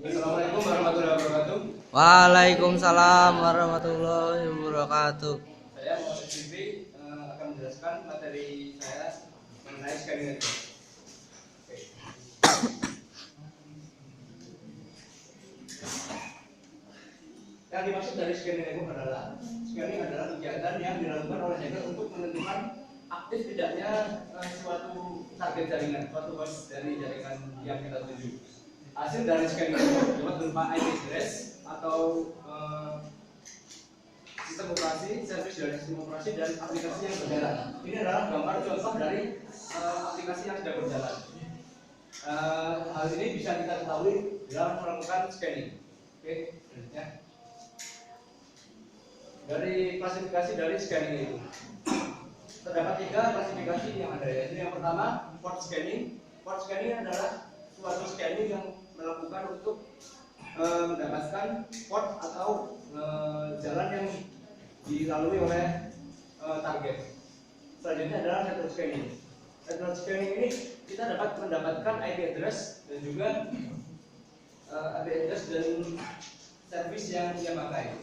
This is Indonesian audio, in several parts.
Assalamualaikum warahmatullahi wabarakatuh. Waalaikumsalam warahmatullahi wabarakatuh. Saya Muhammad Fikri akan menjelaskan materi saya mengenai scanning network. Oke. Yang dimaksud dari scanning network adalah kegiatan yang dilakukan oleh hacker untuk menentukan aktif tidaknya suatu target jaringan, suatu host dari jaringan yang kita tuju. Hasil dari scanning network dapat berupa IP address atau sistem operasi, servis dari sistem operasi dan aplikasi yang berjalan. Ini adalah gambar contoh dari aplikasi yang sedang berjalan. Hal ini bisa kita ketahui dalam melakukan scanning. Oke, selanjutnya. Dari klasifikasi dari scanning itu terdapat 3 klasifikasi yang ada, yaitu yang pertama port scanning. Port scanning adalah suatu scanning yang melakukan untuk mendapatkan port atau jalan yang dilalui oleh target. Selanjutnya adalah network scanning. Network scanning ini kita dapat mendapatkan IP address dan juga IP address dan service yang dia pakai.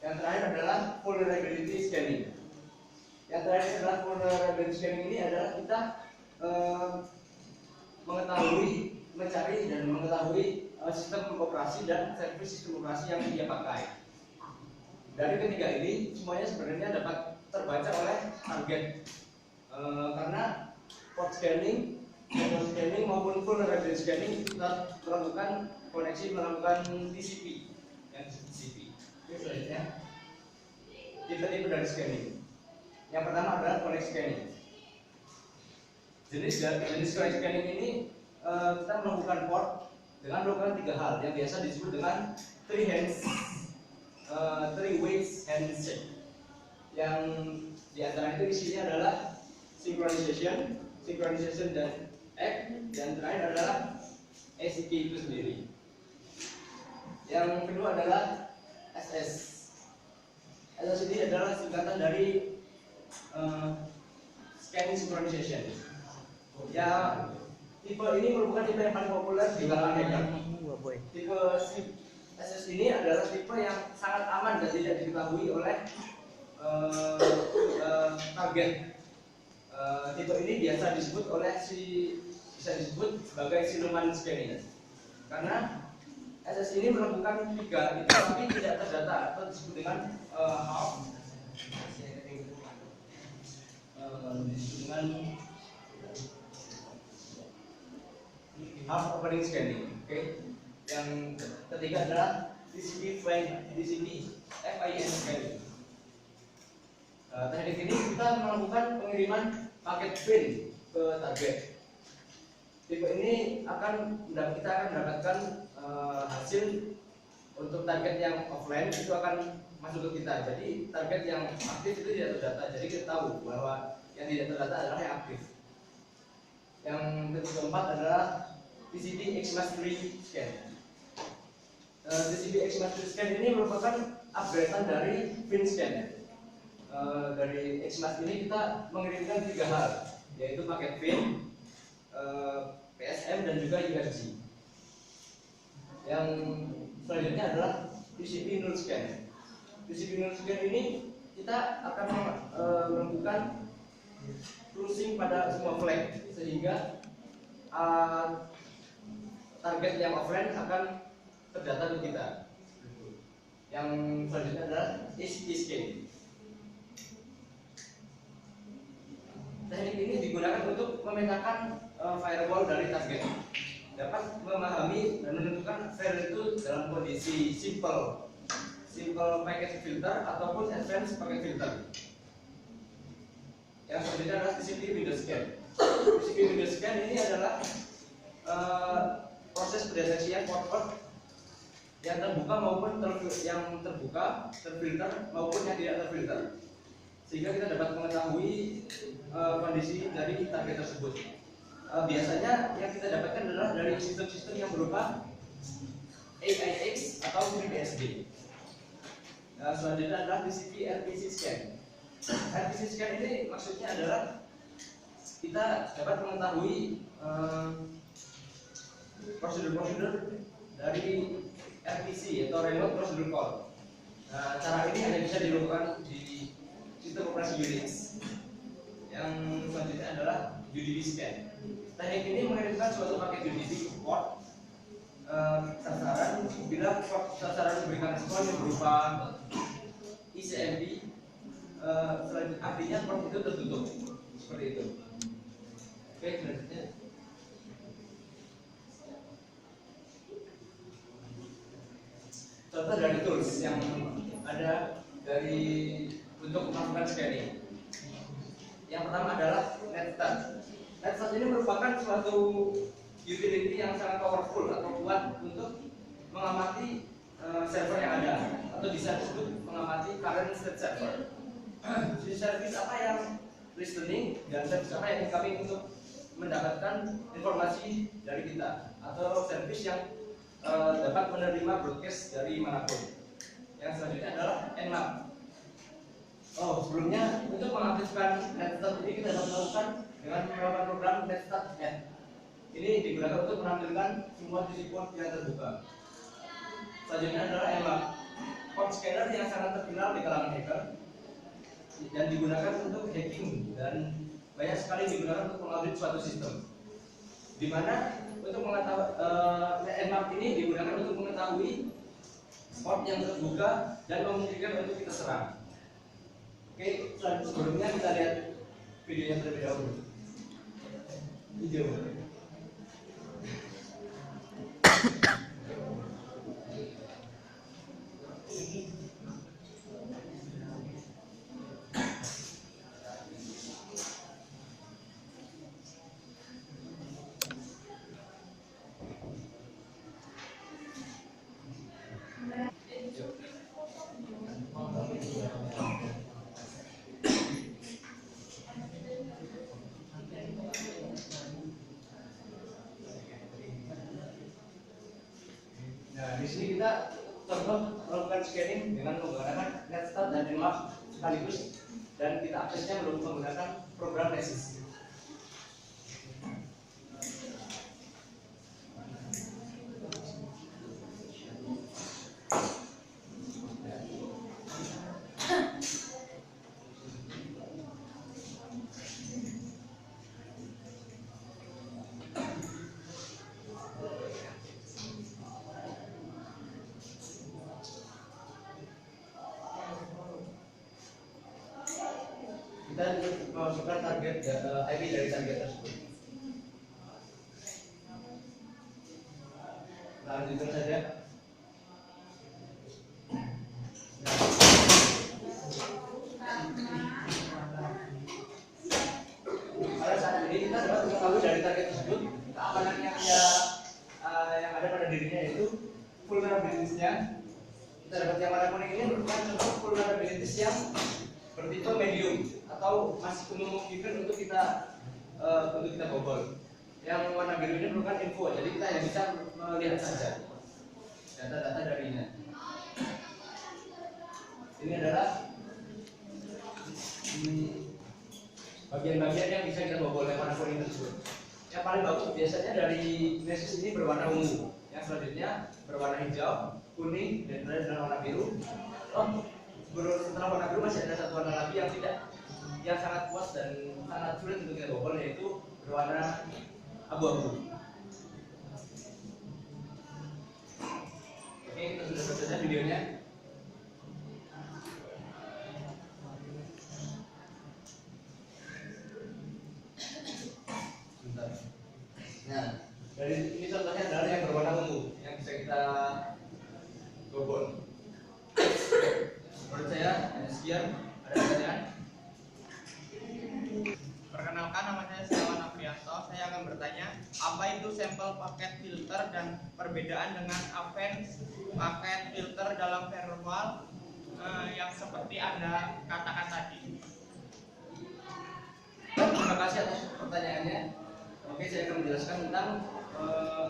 Yang terakhir adalah vulnerability scanning. Yang terakhir adalah vulnerability scanning ini adalah kita mengetahui, mencari dan mengetahui sistem operasi dan servis sistem operasi yang dia pakai. Dari ketiga ini semuanya sebenarnya dapat terbaca oleh target karena port scanning, network scanning maupun vulnerability scanning kita melakukan koneksi melakukan TCP. Selanjutnya, tipe-tipe dari scanning. Yang pertama adalah connect scanning. Jenis connect scanning ini kita melakukan port dengan melakukan 3 hal yang biasa disebut dengan three ways handshake. Yang diantara itu isinya adalah synchronization dan ACK, dan terakhir adalah ACK itu sendiri. Yang kedua adalah SS. SS ini adalah singkatan dari scanning synchronization. Ya, tipe ini merupakan tipe yang paling populer di kalangan hacker. Tipe SS ini adalah tipe yang sangat aman dan tidak diketahui oleh target. Tipe ini biasa disebut sebagai siluman scanning. Karena SS ini melakukan 3 itu tapi tidak terdata atau disebut dengan half opening scanning. Oke. Yang ketiga adalah TCP FIN scanning. Teknik ini kita melakukan pengiriman paket FIN ke target. Tipe ini kita akan mendapatkan hasil untuk target yang offline itu akan masuk ke kita. Jadi target yang aktif itu tidak terdata. Jadi kita tahu bahwa yang tidak terdata adalah yang aktif. Yang keempat adalah TCP X-Mastery Scan. TCP X-Mastery Scan ini merupakan upgradean dari FIN Scan. Dari X-Mastery ini kita mengirimkan 3 hal, yaitu paket FIN, PSM dan juga UFG. Yang selanjutnya adalah TCP null scan. TCP null scan ini kita akan melakukan closing pada semua flag sehingga target yang offline akan terdata ke kita. Yang selanjutnya adalah ACK scan. Teknik ini digunakan untuk memetakan firewall dari target, dapat memahami dan menentukan file itu dalam kondisi simple packet filter ataupun advanced packet filter. Yang selanjutnya adalah TCP window scan. TCP window scan ini adalah proses pendeteksian port yang terbuka maupun yang terfilter maupun yang tidak terfilter, sehingga kita dapat mengetahui kondisi dari target tersebut. Biasanya yang kita dapatkan adalah dari sistem-sistem yang berupa AIX atau FreeBSD. Selanjutnya adalah TCP RPC scan. RPC scan ini maksudnya adalah kita dapat mengetahui prosedur-prosedur dari RPC atau Remote Procedure Call. Nah, cara ini hanya bisa dilakukan di sistem operasi Unix. Yang selanjutnya adalah UDP scan. Teknik ini mengirimkan suatu paket UDP ke port sasaran. Bila port sasaran memberikan respon yang berupa ICMP, selanjutnya artinya port itu tertutup seperti itu. Oke, selanjutnya. Contoh dari tools yang ada dari untuk melakukan scanning. Yang pertama adalah NetStat. NetStat ini merupakan suatu utility yang sangat powerful atau kuat untuk mengamati server yang ada, atau bisa disebut mengamati current state server. Service apa yang listening dan service apa yang incoming untuk mendapatkan informasi dari kita, atau service yang dapat menerima broadcast dari manapun. Yang selanjutnya adalah Nmap. Oh, sebelumnya untuk mengaktifkan NetStat ini kita dapat melakukan dengan melakukan program NetStat N. Ini digunakan untuk menampilkan semua sisi port yang terbuka. Selanjutnya adalah Nmap, port scanner yang sangat terkenal di kalangan hacker dan digunakan untuk hacking dan banyak sekali digunakan untuk mengaudit suatu sistem. Di mana untuk mengetahui Nmap ini digunakan untuk mengetahui port yang terbuka dan memungkinkan untuk kita serang. Oke, sebelumnya kita lihat videonya terlebih dahulu. Video. Nah, di sini kita contoh melakukan scanning dengan menggunakan NetStat dan Nmap sekaligus, dan kita aksesnya menggunakan program Nessus. Kita memasukkan target IP dari target tersebut. Lanjutkan saja. Pada saat ini kita dapat mengetahui dari target tersebut keamanan yang ada pada dirinya, yaitu vulnerabilities-nya. Kita dapat yang warna kuning ini merupakan contoh vulnerabilities yang bertipe medium atau masih memungkinkan untuk kita bobol. Yang warna biru ini merupakan info, jadi kita hanya bisa melihat saja data-data darinya. Ini adalah bagian-bagian yang bisa kita bobol yang warna kuning tersebut. Yang paling bagus biasanya dari Nessus ini berwarna ungu. Yang selanjutnya berwarna hijau, kuning, dan terakhir dengan warna biru. Setelah warna biru masih ada satu warna lagi yang sangat puas dan sangat sulit untuk kita bobol, yaitu berwarna abu-abu. Oke, kita sudah selesai videonya. Bentar. Nah, dari ini contohnya adalah yang berwarna ungu yang bisa kita bobol. Menurut saya hanya sekian. Ada pertanyaan? Perkenalkan, nama saya Setiawan Afrianto. Saya akan bertanya, apa itu sampel paket filter dan perbedaan dengan advanced paket filter dalam firewall yang seperti Anda katakan tadi. Terima kasih atas pertanyaannya. Oke, saya akan menjelaskan tentang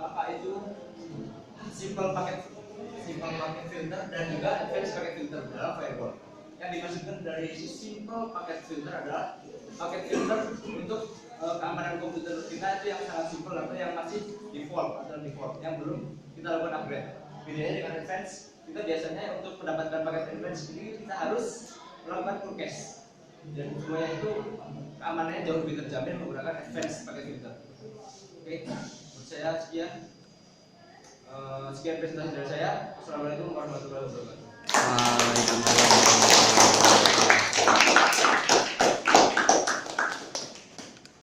apa itu simple packet filter dan juga advanced packet filter dalam firewall. Yang dimaksudkan dari simple packet filter adalah paket filter untuk keamanan komputer kita itu yang sangat simpel atau yang masih default yang belum kita lakukan upgrade. Bedanya dengan advance, kita biasanya untuk mendapatkan paket advance ini kita harus melakukan full cache, dan semuanya itu keamanannya jauh lebih terjamin menggunakan advance paket filter. Oke, menurut saya sekian presentasi dari saya. Assalamualaikum warahmatullahi wabarakatuh.